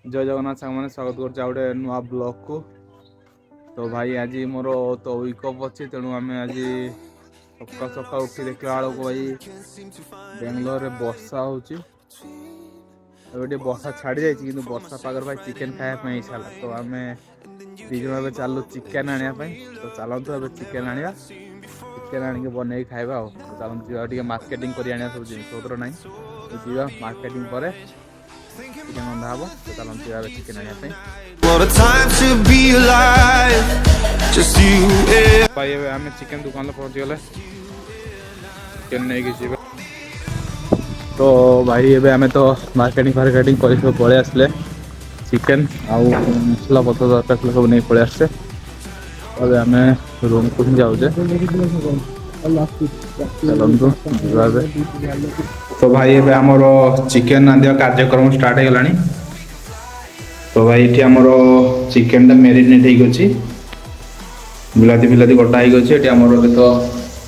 जय जगन्नाथ सामने स्वागत कर नुआ ब्लॉग को। तो भाई आज मोर तो वीकअप अच्छी तेणु आम आज सका सका उठी देखला बेलू भाई बेंगलोर वर्षा होची। वर्षा छाड़ी जाए कि वर्षा पागर भाई चिकेन खाया इच्छा तो आम दिज चलू चिकेन आने तो चलतु ए चिकेन आने चिकेन आनिक बन खाଇବା चलते मार्केटिंग कर सब जिन पतर ना जी मार्केटिंग पर चिकेन रंधा हम तो चलते चिकेन आने भाई आम चिकेन दुकान पहुंची गले चिकेन नहीं जी। तो भाई एबे आमे तो मार्केटिंग फार्केटिंग कर पलि आसले चिकेन आउ मसला पत्र दरकार सब नहीं पलि आससे अब आम रूम को ही जाऊे। चलतु तो भाई एबे हमर चिकेन रांधिया कार्यक्रम स्टार्ट हो गलानी। तो भाई ये आमर चिकेन टा मेरिनेट होगी बिलाती बिलाती कटा होगी आमर तो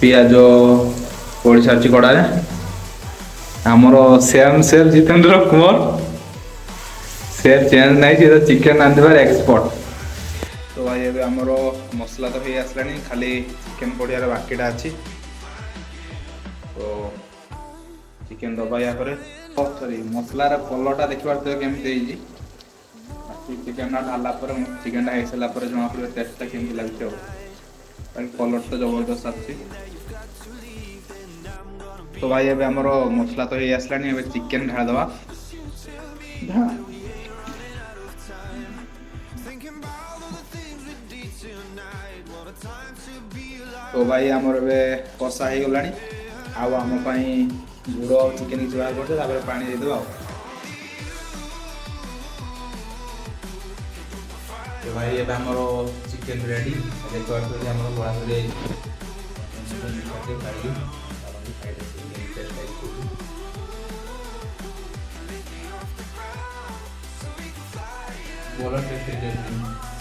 पियाज पड़ सारी कड़ारे आमर same same Jitendra Kumar same change नहीं सी चिकेन रांधार एक्सपर्ट। तो भाई ये आमर मसला तो हो आसला खाली चिकेन पड़ियार बाकीटा अच्छी तो चिकेन दबा या सॉरी मसलार कलरटा देखा केमती चिकेन ढाला चिकेन हो सारा जना पड़े टेस्टा केमती लगे कलर तो जबरदस्त आसी। तो भाई ये आमर मसला तो हो आसला चिकेन ढाल दवा तो भाई आमर ए कषा हो गला आम गुड़ चिकेन की बाहर करते पानी देदेवा। तो भाई ये आमर चिकेन रेडी देखा बड़ा बोला टेस्ट